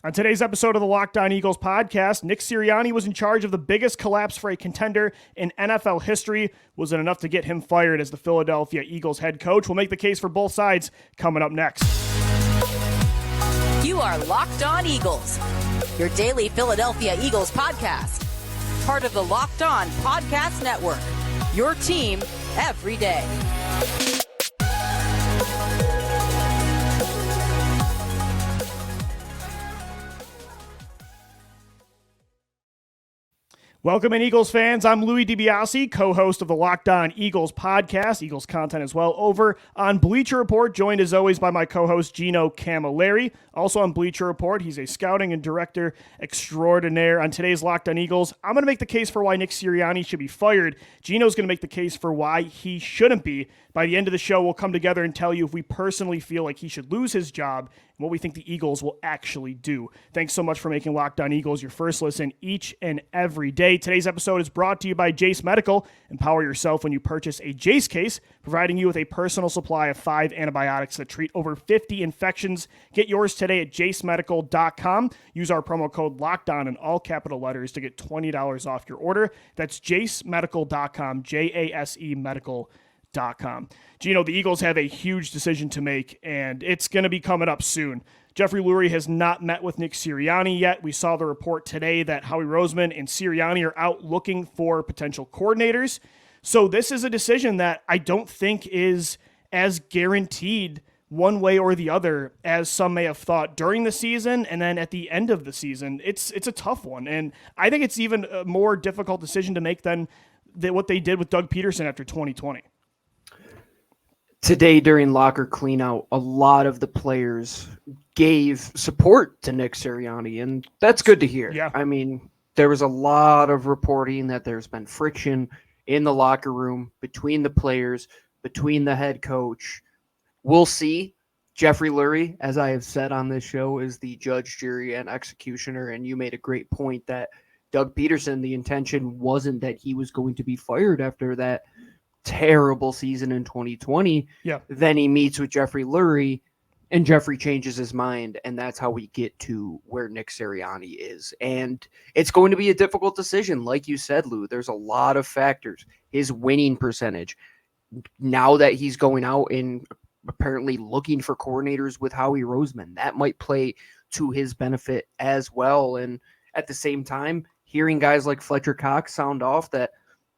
On today's episode of the Locked On Eagles podcast, Nick Sirianni was in charge of the biggest collapse for a contender in NFL history. Was it enough to get him fired as the Philadelphia Eagles head coach? We'll make the case for both sides coming up next. You are Locked On Eagles, your daily Philadelphia Eagles podcast. Part of the Locked On Podcast Network, your team every day. Welcome in, Eagles fans. I'm Louie DiBiase, co-host of the Locked On Eagles podcast, Eagles content as well, over on Bleacher Report, joined as always by my co-host Gino Camilleri. Also on Bleacher Report, he's a scouting and director extraordinaire. On today's Locked On Eagles, I'm going to make the case for why Nick Sirianni should be fired. Gino's going to make the case for why he shouldn't be. By the end of the show, we'll come together and tell you if we personally feel like he should lose his job and what we think the Eagles will actually do. Thanks so much for making Locked On Eagles your first listen each and every day. Today's episode is brought to you by Jase Medical. Empower yourself when you purchase a Jase case, providing you with a personal supply of 5 antibiotics that treat over 50 infections. Get yours today at jasemedical.com. Use our promo code LOCKEDON in all capital letters to get $20 off your order. That's jasemedical.com, J-A-S-E medical.com. Gino, the Eagles have a huge decision to make, and it's going to be coming up soon. Jeffery Lurie has not met with Nick Sirianni yet. We saw the report today that Howie Roseman and Sirianni are out looking for potential coordinators. So this is a decision that I don't think is as guaranteed one way or the other as some may have thought during the season and then at the end of the season. It's a tough one, and I think it's even a more difficult decision to make than what they did with Doug Peterson after 2020. Today during locker cleanout, a lot of the players gave support to Nick Sirianni, and that's good to hear. Yeah. I mean, there was a lot of reporting that there's been friction in the locker room between the players, between the head coach. We'll see. Jeffery Lurie, as I have said on this show, is the judge, jury, and executioner, and you made a great point that Doug Peterson, the intention wasn't that he was going to be fired after that terrible season in 2020. Yeah. Then he meets with Jeffery Lurie, and Jeffrey changes his mind, and that's how we get to where Nick Sirianni is. And it's going to be a difficult decision. Like you said, Lou, there's a lot of factors. His winning percentage. Now that he's going out and apparently looking for coordinators with Howie Roseman, that might play to his benefit as well. And at the same time, hearing guys like Fletcher Cox sound off that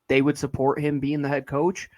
they would support him being the head coach.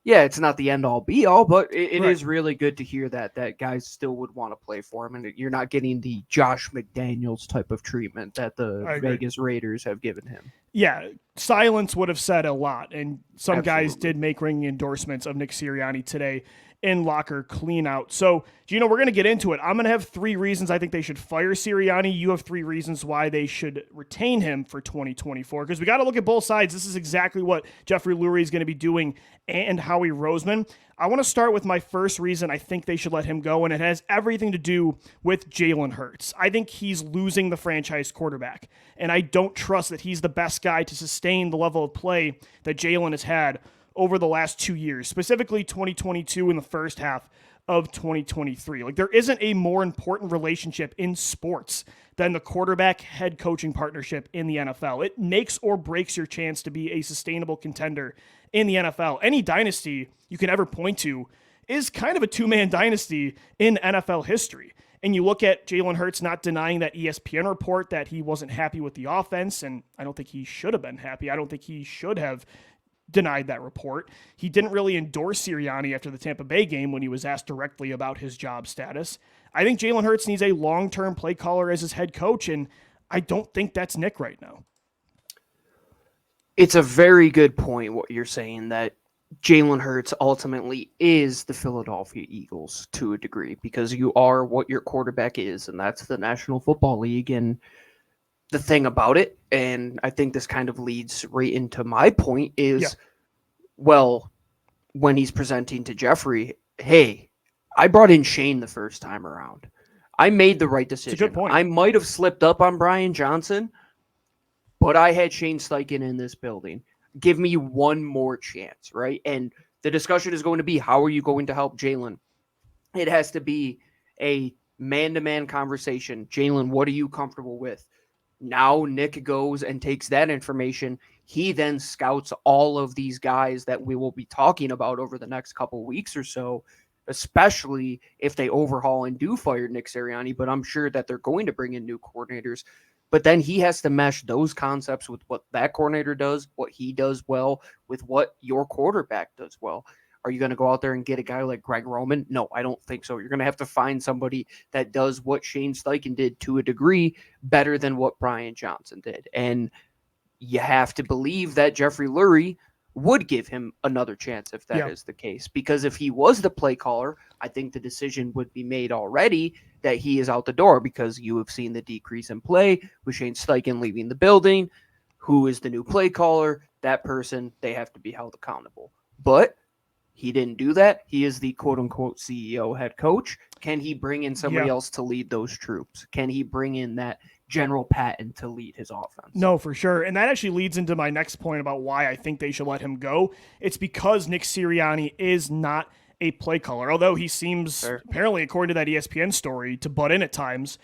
Yeah, it's not the end-all be-all, but it Right. is really good to hear that guys still would want to play for him, and you're not getting the Josh McDaniels type of treatment that the Vegas Raiders have given him. Yeah, silence would have said a lot, and some guys Absolutely. did make ringing endorsements of Nick Sirianni today in locker cleanout. So, Gino, we're going to get into it. I'm going to have 3 reasons I think they should fire Sirianni. You have 3 reasons why they should retain him for 2024, because we got to look at both sides. This is exactly what Jeffery Lurie is going to be doing and Howie Roseman. I want to start with my first reason I think they should let him go, and it has everything to do with Jalen Hurts. I think he's losing the franchise quarterback, and I don't trust that he's the best guy to sustain the level of play that Jalen has had over the last 2 years, specifically 2022 and the first half of 2023. Like, there isn't a more important relationship in sports than the quarterback head coaching partnership in the NFL. It makes or breaks your chance to be a sustainable contender in the NFL. Any dynasty you can ever point to is kind of a 2-man dynasty in NFL history. And you look at Jalen Hurts not denying that ESPN report that he wasn't happy with the offense, and I don't think he should have been happy. I don't think he should have denied that report. He didn't really endorse Sirianni after the Tampa Bay game when he was asked directly about his job status. I think Jalen Hurts needs a long-term play caller as his head coach, and I don't think that's Nick right now. It's a very good point what you're saying, that Jalen Hurts ultimately is the Philadelphia Eagles to a degree, because you are what your quarterback is, and that's the National Football League. And the thing about it, and I think this kind of leads right into my point, is, well, when he's presenting to Jeffrey, hey, I brought in Shane the first time around. I made the right decision. It's a good point. I might have slipped up on Brian Johnson, but I had Shane Steichen in this building. Give me one more chance, right? And the discussion is going to be, how are you going to help Jalen? It has to be a man-to-man conversation. Jalen, what are you comfortable with? Now Nick goes and takes that information. He then scouts all of these guys that we will be talking about over the next couple weeks or so, especially if they overhaul and do fire Nick Sirianni. But I'm sure that they're going to bring in new coordinators. But then he has to mesh those concepts with what that coordinator does, what he does well, with what your quarterback does well. Are you going to go out there and get a guy like Greg Roman? No, I don't think so. You're going to have to find somebody that does what Shane Steichen did to a degree better than what Brian Johnson did. And you have to believe that Jeffery Lurie would give him another chance if that is the case. Because if he was the play caller, I think the decision would be made already that he is out the door, because you have seen the decrease in play with Shane Steichen leaving the building. Who is the new play caller? That person, they have to be held accountable. But he didn't do that. He is the quote-unquote CEO head coach. Can he bring in somebody else to lead those troops? Can he bring in that General Patton to lead his offense? No, for sure. And that actually leads into my next point about why I think they should let him go. It's because Nick Sirianni is not a play caller, although he seems, apparently, according to that ESPN story, to butt in at times.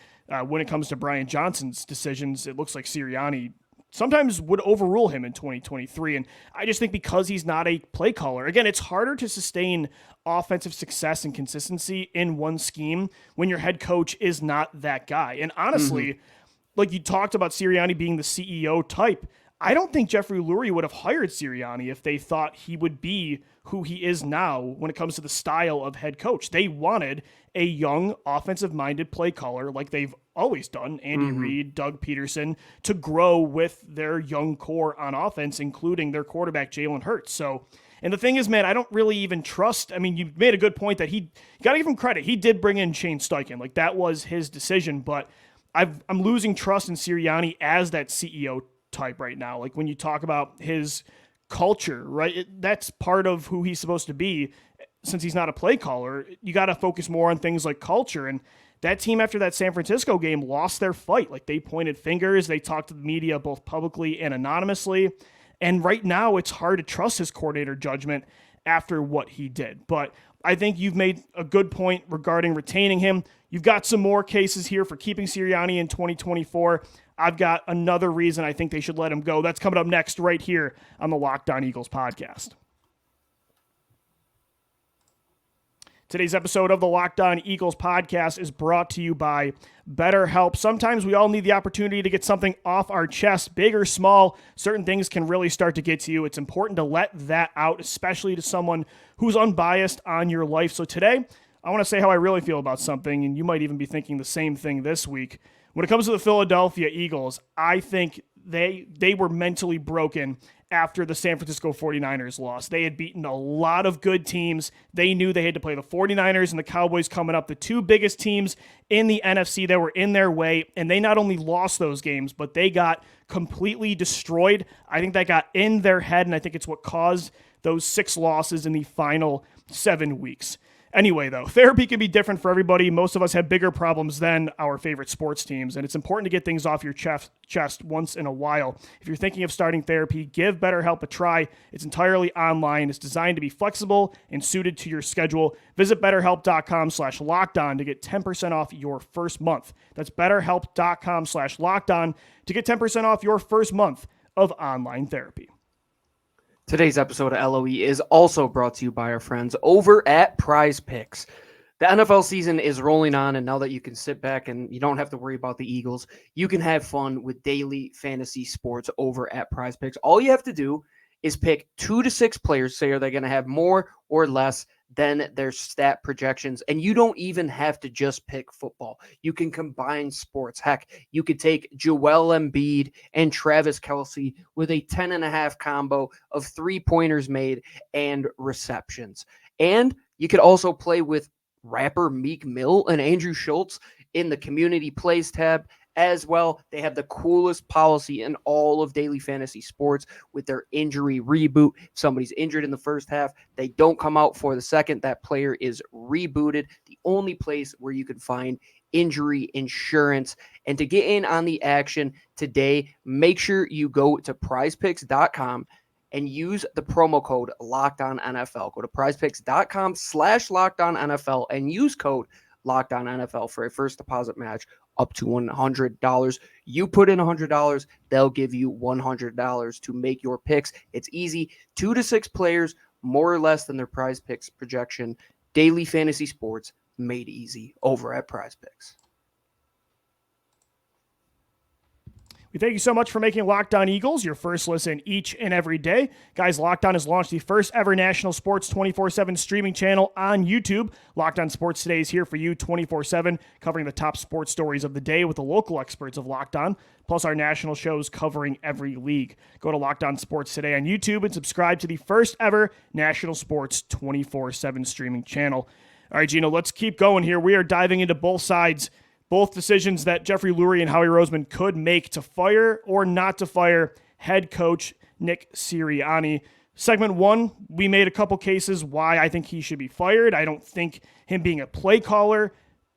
When it comes to Brian Johnson's decisions, it looks like Sirianni sometimes would overrule him in 2023. And I just think because he's not a play caller, again, it's harder to sustain offensive success and consistency in one scheme when your head coach is not that guy. And honestly, like you talked about Sirianni being the CEO type, I don't think Jeffery Lurie would have hired Sirianni if they thought he would be who he is now when it comes to the style of head coach. They wanted a young, offensive-minded play caller like they've always done, Andy Reid, Doug Peterson, to grow with their young core on offense, including their quarterback, Jalen Hurts. So, and the thing is, man, I don't really even trust. I mean, you made a good point that you got to give him credit. He did bring in Shane Steichen. Like, that was his decision, but I'm losing trust in Sirianni as that CEO type right now. Like, when you talk about his culture, right? That's part of who he's supposed to be. Since he's not a play caller, you got to focus more on things like culture. And that team, after that San Francisco game, lost their fight. Like, they pointed fingers. They talked to the media both publicly and anonymously. And right now, it's hard to trust his coordinator judgment after what he did. But I think you've made a good point regarding retaining him. You've got some more cases here for keeping Sirianni in 2024. I've got another reason I think they should let him go. That's coming up next right here on the Locked On Eagles podcast. Today's episode of the Locked On Eagles podcast is brought to you by BetterHelp. Sometimes we all need the opportunity to get something off our chest, big or small. Certain things can really start to get to you. It's important to let that out, especially to someone who's unbiased on your life. So today, I want to say how I really feel about something, and you might even be thinking the same thing this week. When it comes to the Philadelphia Eagles, I think they were mentally broken after the San Francisco 49ers lost. They had beaten a lot of good teams. They knew they had to play the 49ers and the Cowboys coming up, the two biggest teams in the NFC that were in their way, and they not only lost those games, but they got completely destroyed. I think that got in their head, and I think it's what caused those 6 losses in the final 7 weeks. Anyway, though, therapy can be different for everybody. Most of us have bigger problems than our favorite sports teams, and it's important to get things off your chest once in a while. If you're thinking of starting therapy, give BetterHelp a try. It's entirely online. It's designed to be flexible and suited to your schedule. Visit BetterHelp.com/lockedon to get 10% off your first month. That's BetterHelp.com/lockedon to get 10% off your first month of online therapy. Today's episode of LOE is also brought to you by our friends over at Prize Picks. The NFL season is rolling on, and now that you can sit back and you don't have to worry about the Eagles, you can have fun with daily fantasy sports over at Prize Picks. All you have to do is pick 2 to 6 players, say are they going to have more or less than their stat projections. And you don't even have to just pick football. You can combine sports. Heck, you could take Joel Embiid and Travis Kelce with a 10.5 combo of 3-pointers made and receptions. And you could also play with rapper Meek Mill and Andrew Schultz in the community plays tab as well. They have the coolest policy in all of daily fantasy sports with their injury reboot. If somebody's injured in the first half, they don't come out for the second. That player is rebooted. The only place where you can find injury insurance. And to get in on the action today, make sure you go to prizepicks.com and use the promo code LOCKEDONNFL. Go to prizepicks.com/LOCKEDONNFL and use code Locked On NFL for a first deposit match up to $100. You put in $100, they'll give you $100 to make your picks. It's easy. 2 to 6 players, more or less than their Prize Picks projection. Daily fantasy sports made easy over at Prize Picks. We thank you so much for making Locked On Eagles your first listen each and every day. Guys, Locked On has launched the first ever national sports 24/7 streaming channel on YouTube. Locked On Sports Today is here for you 24/7, covering the top sports stories of the day with the local experts of Locked On, plus our national shows covering every league. Go to Locked On Sports Today on YouTube and subscribe to the first ever national sports 24/7 streaming channel. All right, Gino, let's keep going here. We are diving into both sides. Both decisions that Jeffery Lurie and Howie Roseman could make to fire or not to fire head coach Nick Sirianni. Segment 1, we made a couple cases why I think he should be fired. I don't think him being a play caller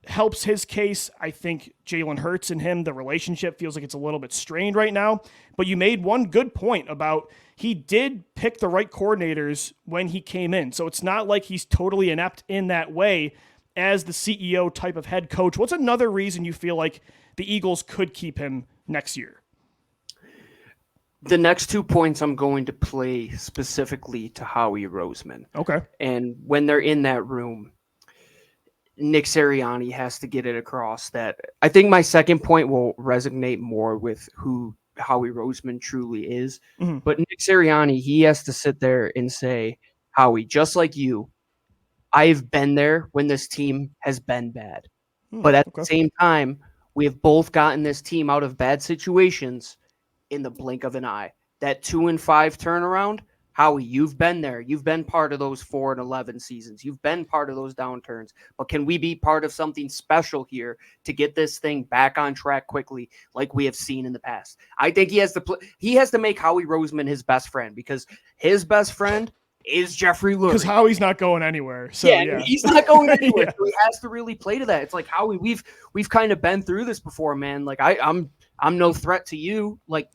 helps his case. I think Jalen Hurts and him, the relationship feels like it's a little bit strained right now. But you made one good point about he did pick the right coordinators when he came in. So it's not like he's totally inept in that way as the CEO type of head coach. What's another reason you feel like the Eagles could keep him next year? The next 2 points I'm going to play specifically to Howie Roseman. Okay. And when they're in that room, Nick Sirianni has to get it across that I think my second point will resonate more with who Howie Roseman truly is. Mm-hmm. But Nick Sirianni, he has to sit there and say, Howie, just like you, I've been there when this team has been bad. But at the same time, we have both gotten this team out of bad situations in the blink of an eye. That 2-5 turnaround, Howie, you've been there. You've been part of those 4-11 seasons. You've been part of those downturns. But can we be part of something special here to get this thing back on track quickly like we have seen in the past? I think he has to make Howie Roseman his best friend, because his best friend is Jeffery Lurie. Because Howie's not going anywhere. So yeah. He's not going anywhere. Yeah. So he has to really play to that. It's like, Howie, we've kind of been through this before, man. Like I'm no threat to you. Like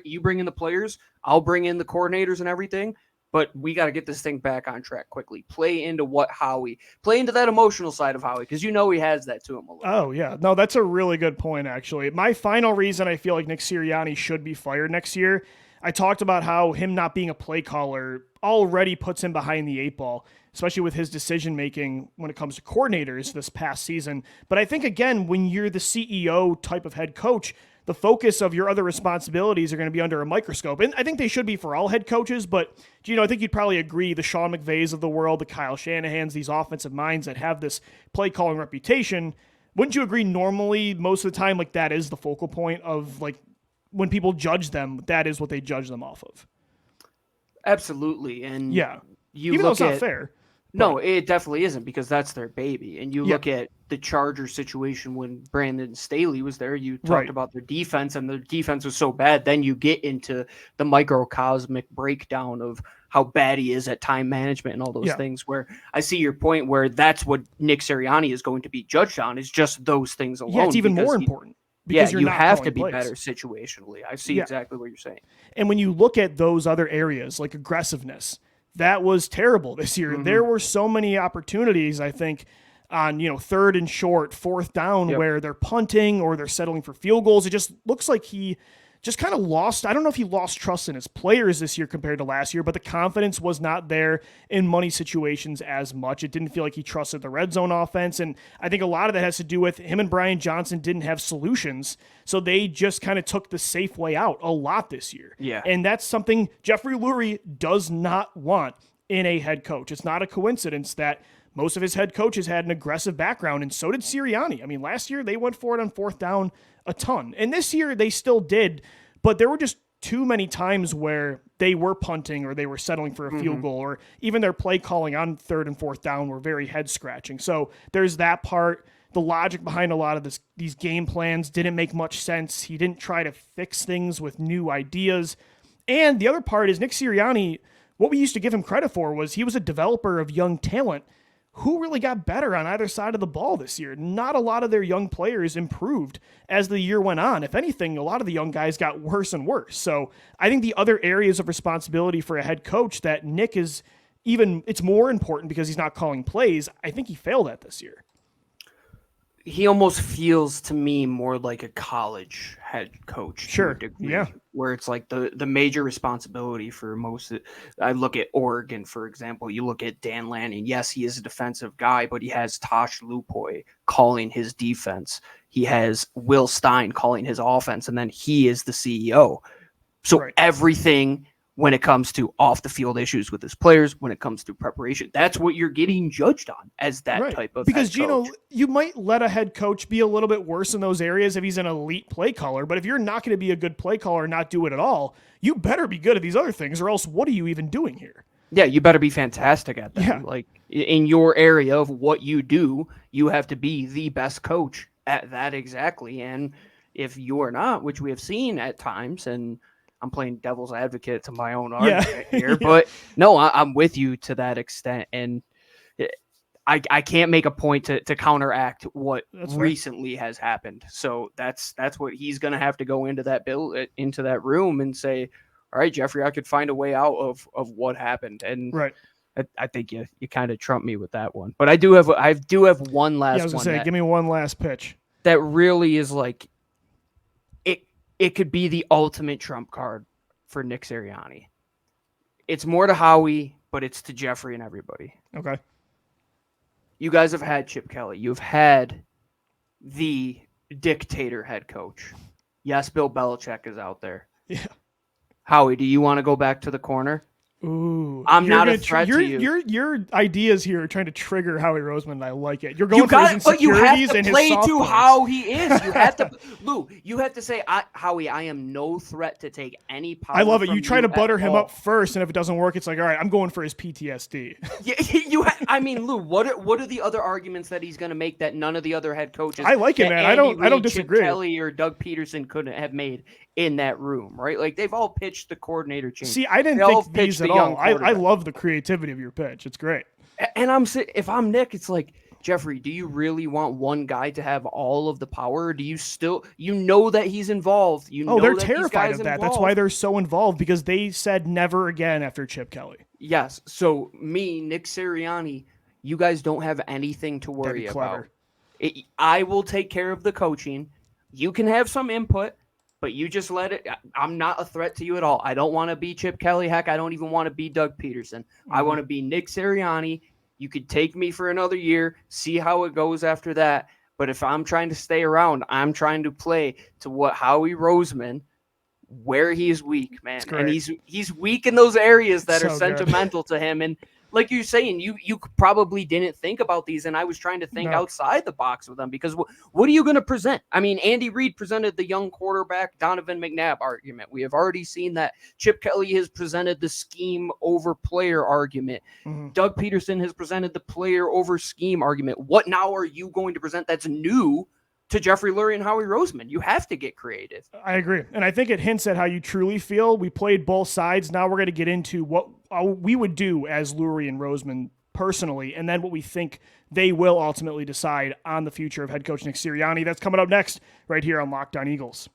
you bring in the players, I'll bring in the coordinators and everything, but we got to get this thing back on track quickly. Play into that emotional side of Howie, because he has that to him a little. Oh yeah, no, that's a really good point actually. My final reason I feel like Nick Sirianni should be fired next year, I talked about how him not being a play caller already puts him behind the 8 ball, especially with his decision-making when it comes to coordinators this past season. But I think, again, when you're the CEO type of head coach, the focus of your other responsibilities are going to be under a microscope. And I think they should be for all head coaches, but, Gino, I think you'd probably agree the Sean McVays of the world, the Kyle Shanahans, these offensive minds that have this play-calling reputation, wouldn't you agree normally, most of the time, like that is the focal point of, like, when people judge them, that is what they judge them off of? Absolutely. And yeah, you even look though it's at, not fair. No, it definitely isn't, because that's their baby. And you look at the Chargers situation when Brandon Staley was there. You talked about their defense, and their defense was so bad. Then you get into the microcosmic breakdown of how bad he is at time management and all those things, where I see your point where that's what Nick Sirianni is going to be judged on, is just those things alone. Yeah, it's even more important. Because you have to be plays. better situationally. I see exactly what you're saying. And when you look at those other areas, like aggressiveness, that was terrible this year. Mm-hmm. There were so many opportunities, I think, on 3rd and short, 4th down, where they're punting or they're settling for field goals. It just looks like he just kind of lost. I don't know if he lost trust in his players this year compared to last year, but the confidence was not there in money situations as much. It didn't feel like he trusted the red zone offense. And I think a lot of that has to do with him and Brian Johnson didn't have solutions. So they just kind of took the safe way out a lot this year. Yeah. And that's something Jeffery Lurie does not want in a head coach. It's not a coincidence that most of his head coaches had an aggressive background, and so did Sirianni. I mean, last year they went for it on 4th down a ton. And this year they still did, but there were just too many times where they were punting or they were settling for a field goal, or even their play calling on 3rd and 4th down were very head scratching. So there's that part. The logic behind a lot of these game plans didn't make much sense. He didn't try to fix things with new ideas. And the other part is Nick Sirianni, what we used to give him credit for was he was a developer of young talent who really got better on either side of the ball this year. Not a lot of their young players improved as the year went on. If anything, a lot of the young guys got worse and worse. So I think the other areas of responsibility for a head coach that Nick it's more important because he's not calling plays. I think he failed at this year. he almost feels to me more like a college head coach. Sure. To a degree, Yeah. Where it's like the major responsibility for most. I look at Oregon, for example. You look at Dan Lanning. Yes, he is a defensive guy, but he has Tosh Lupoy calling his defense. He has Will Stein calling his offense, and then he is the CEO. So everything when it comes to off the field issues with his players, when it comes to preparation, that's what you're getting judged on as that type of because head Gino, coach. you might let a head coach be a little bit worse in those areas if he's an elite play caller, but if you're not going to be a good play caller and not do it at all, you better be good at these other things, or else what are you even doing here? Yeah, you better be fantastic at that. Yeah. Like in your area of what you do, you have to be the best coach at that exactly. And if you are not, which we have seen at times, and I'm playing devil's advocate to my own argument here, but no, I'm with you to that extent. And I can't make a point to counteract what recently has happened. So that's what he's going to have to go into into that room and say, all right, Jeffrey, I could find a way out of what happened. And I think you kind of trumped me with that one. But I do have one last one. I was going to say, give me one last pitch. That really is like, it could be the ultimate trump card for Nick Sirianni. It's more to Howie, but it's to Jeffrey and everybody. Okay. You guys have had Chip Kelly. You've had the dictator head coach. Yes, Bill Belichick is out there. Yeah. Howie, do you want to go back to the corner? Ooh, I'm not a threat to you. Your ideas here are trying to trigger Howie Roseman, and I like it. You're going for his but you have to and play his to how he is. You have to, Lou. You have to say, Howie, I am no threat to take any power. I love it. You try to butter him all. up first, and if it doesn't work, it's like, all right, I'm going for his PTSD. Yeah, I mean, Lou, what are the other arguments that he's going to make that none of the other head coaches? I like it, man. I don't disagree. Chip Kelly or Doug Peterson couldn't have made in that room, right? Like they've all pitched the coordinator change. See, I didn't think these at all. I love the creativity of your pitch. It's great. And if I'm Nick, it's like, Jeffrey, do you really want one guy to have all of the power? Or do you still, that he's involved? They're terrified of that. That's why they're so involved, because they said never again after Chip Kelly. Yes. So me, Nick Sirianni, you guys don't have anything to worry about. I will take care of the coaching. You can have some input, but you just let it. I'm not a threat to you at all. I don't want to be Chip Kelly. Heck, I don't even want to be Doug Peterson. I want to be Nick Sirianni. You could take me for another year, see how it goes after that. But if I'm trying to stay around, I'm trying to play to what Howie Roseman, where he is weak, man. And he's weak in those areas that are sentimental to him. And like you're saying, you probably didn't think about these, and I was trying to think outside the box with them, because what are you going to present? I mean, Andy Reid presented the young quarterback Donovan McNabb argument. We have already seen that. Chip Kelly has presented the scheme over player argument. Mm-hmm. Doug Peterson has presented the player over scheme argument. What now are you going to present that's new to Jeffery Lurie and Howie Roseman? You have to get creative. I agree. And I think it hints at how you truly feel. We played both sides. Now we're going to get into what we would do as Lurie and Roseman personally, and then what we think they will ultimately decide on the future of head coach Nick Sirianni. That's coming up next right here on Locked On Eagles.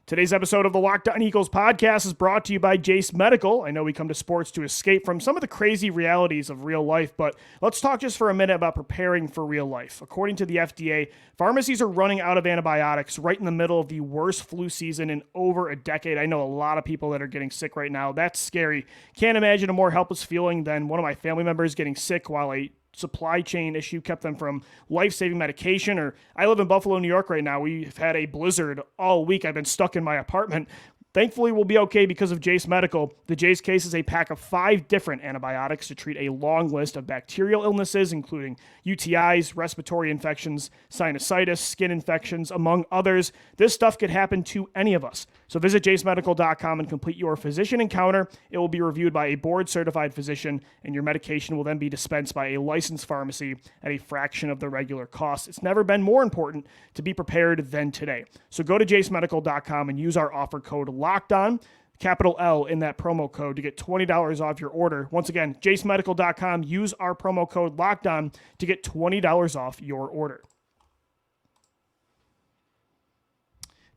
Today's episode of the Locked On Eagles podcast is brought to you by Jase Medical. I know we come to sports to escape from some of the crazy realities of real life, but let's talk just for a minute about preparing for real life. According to the FDA, pharmacies are running out of antibiotics right in the middle of the worst flu season in over a decade. I know a lot of people that are getting sick right now. That's scary. Can't imagine a more helpless feeling than one of my family members getting sick while a supply chain issue kept them from life-saving medication. Or I live in Buffalo, New York right now. We've had a blizzard all week. I've been stuck in my apartment. Thankfully, we'll be okay because of Jase Medical. The Jase case is a pack of 5 different antibiotics to treat a long list of bacterial illnesses, including UTIs, respiratory infections, sinusitis, skin infections, among others. This stuff could happen to any of us. So visit jasemedical.com and complete your physician encounter. It will be reviewed by a board-certified physician, and your medication will then be dispensed by a licensed pharmacy at a fraction of the regular cost. It's never been more important to be prepared than today. So go to jasemedical.com and use our offer code LOCKEDON, capital L in that promo code, to get $20 off your order. Once again, jasemedical.com, use our promo code LOCKEDON to get $20 off your order.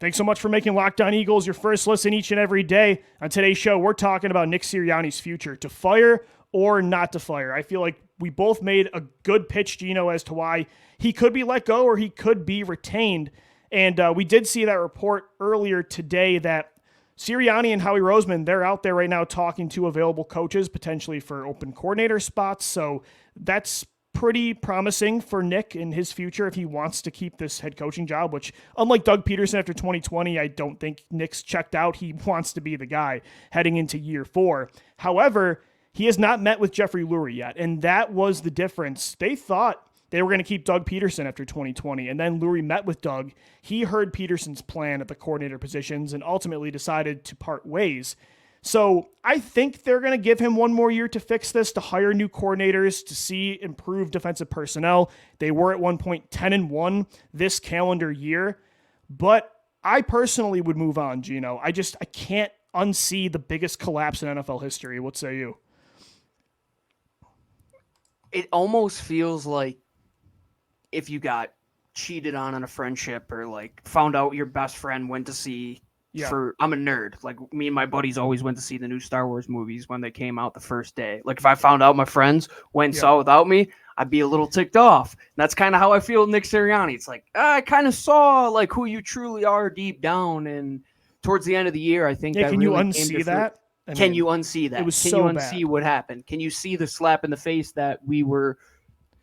Thanks so much for making Locked On Eagles your first listen each and every day. On today's show, we're talking about Nick Sirianni's future, to fire or not to fire. I feel like we both made a good pitch, Gino, as to why he could be let go or he could be retained. And we did see that report earlier today that Sirianni and Howie Roseman, they're out there right now talking to available coaches, potentially for open coordinator spots. So that's pretty promising for Nick in his future if he wants to keep this head coaching job, which, unlike Doug Peterson after 2020, I don't think Nick's checked out. He wants to be the guy heading into year 4. However, he has not met with Jeffery Lurie yet, and that was the difference. They thought they were going to keep Doug Peterson after 2020, and then Lurie met with Doug. He heard Peterson's plan at the coordinator positions and ultimately decided to part ways. So I think they're going to give him one more year to fix this, to hire new coordinators, to see improved defensive personnel. They were at one point 10-1 this calendar year, but I personally would move on, Gino. I can't unsee the biggest collapse in NFL history. What say you? It almost feels like if you got cheated on in a friendship or like found out your best friend went to see I'm a nerd. Like me and my buddies always went to see the new Star Wars movies when they came out the first day. Like if I found out my friends went and saw without me, I'd be a little ticked off. And that's kind of how I feel with Nick Sirianni. It's like, I kind of saw like who you truly are deep down. And towards the end of the year, I think can you unsee that? Can you unsee that? It was Can so you unsee bad. what happened? Can you see the slap in the face that we were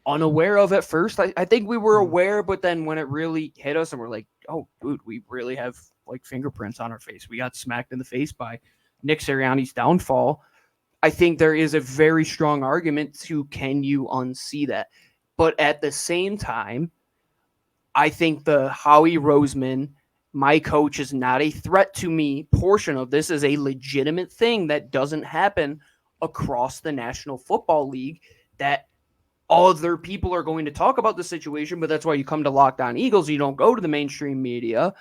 unaware of at first? I think we were aware, but then when it really hit us and we're like, oh, dude, we really have like fingerprints on our face. We got smacked in the face by Nick Sirianni's downfall. I think there is a very strong argument to can you unsee that? But at the same time, I think the Howie Roseman, my coach is not a threat to me portion of this is a legitimate thing that doesn't happen across the National Football League, that other people are going to talk about the situation, but that's why you come to Locked On Eagles. You don't go to the mainstream media.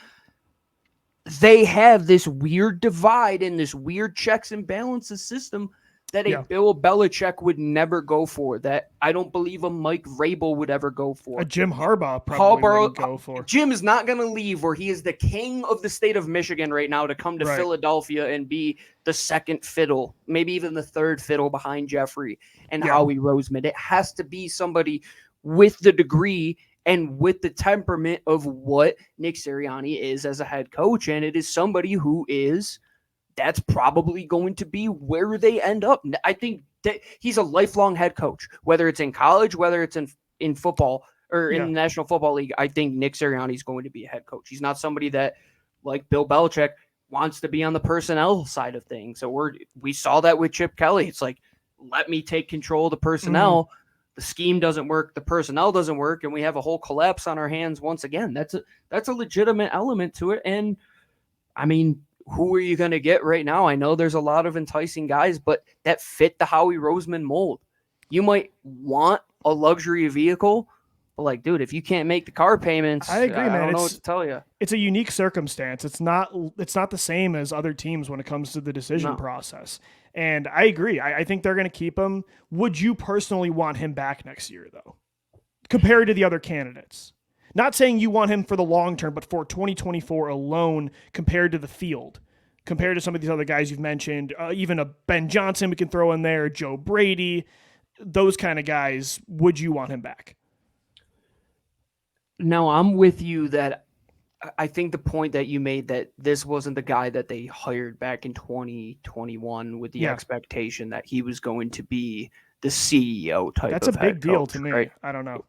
They have this weird divide and this weird checks and balances system that a Bill Belichick would never go for, that I don't believe a Mike Vrabel would ever go for. A Jim Harbaugh probably wouldn't go for. Jim is not going to leave where he is the king of the state of Michigan right now to come to Philadelphia and be the second fiddle, maybe even the third fiddle behind Jeffrey and Howie Roseman. It has to be somebody with the degree and with the temperament of what Nick Sirianni is as a head coach. And it is somebody who that's probably going to be where they end up. I think that he's a lifelong head coach, whether it's in college, whether it's in football or in the National Football League. I think Nick Sirianni is going to be a head coach. He's not somebody that, like Bill Belichick, wants to be on the personnel side of things. So we saw that with Chip Kelly. It's like, let me take control of the personnel. Mm-hmm. The scheme doesn't work, the personnel doesn't work, and we have a whole collapse on our hands once again. That's a legitimate element to it. And I mean, who are you going to get right now? I know there's a lot of enticing guys, but that fit the Howie Roseman mold. You might want a luxury vehicle, but like, dude, if you can't make the car payments, I agree, man. I don't know what to tell you. It's a unique circumstance. It's not the same as other teams when it comes to the decision process. And I agree. I think they're going to keep him. Would you personally want him back next year, though, compared to the other candidates? Not saying you want him for the long term, but for 2024 alone, compared to the field, compared to some of these other guys you've mentioned, even a Ben Johnson we can throw in there, Joe Brady, those kind of guys. Would you want him back? No, I'm with you that I think the point that you made that this wasn't the guy that they hired back in 2021 with the expectation that he was going to be the CEO type. That's of a big deal coach, to me. Right? I don't know.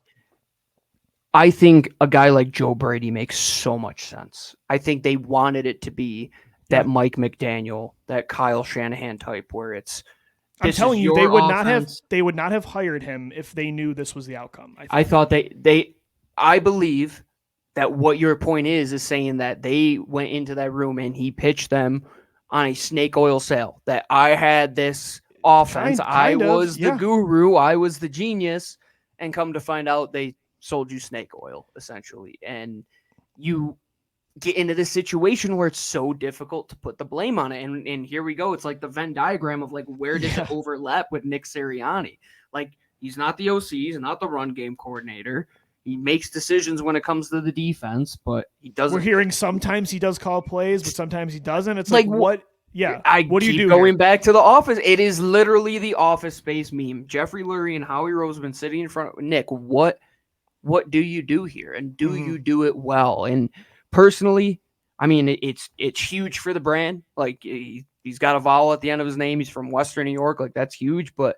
I think a guy like Joe Brady makes so much sense. I think they wanted it to be that Mike McDaniel, that Kyle Shanahan type, where it's. I'm telling you, they would not have hired him if they knew this was the outcome. I thought I believe that what your point is saying that they went into that room and he pitched them on a snake oil sale, that I had this offense. I was the guru. I was the genius. And come to find out, they sold you snake oil, essentially. And you get into this situation where it's so difficult to put the blame on it. And here we go. It's like the Venn diagram of like, where does it overlap with Nick Sirianni? Like, he's not the OC. He's not the run game coordinator. He makes decisions when it comes to the defense, but he doesn't. We're hearing sometimes he does call plays, but sometimes he doesn't. It's like what Yeah. I what do you keep do going here? back to the office. It is literally the Office Space meme. Jeffrey Lurie and Howie Roseman sitting in front of Nick. What do you do here? And do you do it well? And personally, I mean, it's huge for the brand. Like he's got a vowel at the end of his name. He's from Western New York. Like that's huge. But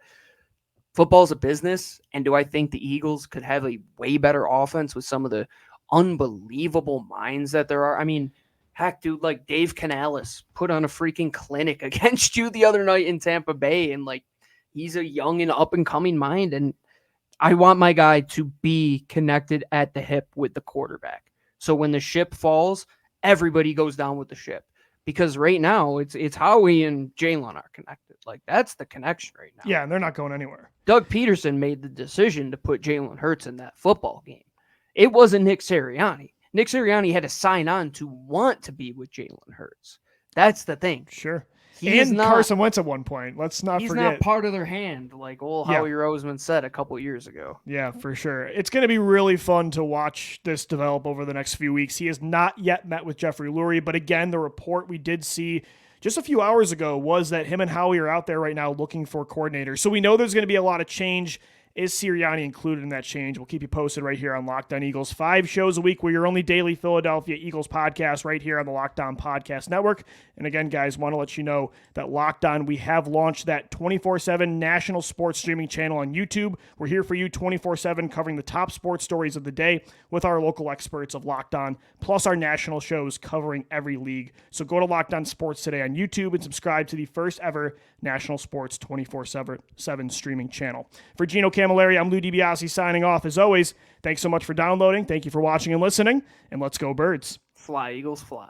football's a business. And do I think the Eagles could have a way better offense with some of the unbelievable minds that there are? I mean, heck, dude, like Dave Canales put on a freaking clinic against you the other night in Tampa Bay. And like, he's a young and up and coming mind. And I want my guy to be connected at the hip with the quarterback. So when the ship falls, everybody goes down with the ship. Because right now it's Howie and Jalen are connected. Like that's the connection right now. Yeah, and they're not going anywhere. Doug Peterson made the decision to put Jalen Hurts in that football game. It wasn't Nick Sirianni. Nick Sirianni had to sign on to want to be with Jalen Hurts. That's the thing. Sure. He and Carson Wentz at one point. Let's not he's forget. He's not part of their hand, like old Howie Roseman said a couple years ago. Yeah, for sure. It's going to be really fun to watch this develop over the next few weeks. He has not yet met with Jeffery Lurie, but again, the report we did see just a few hours ago was that him and Howie are out there right now looking for coordinators. So we know there's going to be a lot of change. Is Sirianni included in that change? We'll keep you posted right here on Locked On Eagles. 5 shows a week. We're your only daily Philadelphia Eagles podcast right here on the Locked On Podcast Network. And again, guys, want to let you know that Locked On, we have launched that 24/7 national sports streaming channel on YouTube. We're here for you 24/7, covering the top sports stories of the day with our local experts of Locked On, plus our national shows covering every league. So go to Locked On Sports today on YouTube and subscribe to the first ever national sports 24/7 streaming channel. For Gino Camilleri, I'm Lou DiBiase signing off. As always, thanks so much for downloading. Thank you for watching and listening, and let's go Birds. Fly, Eagles, fly.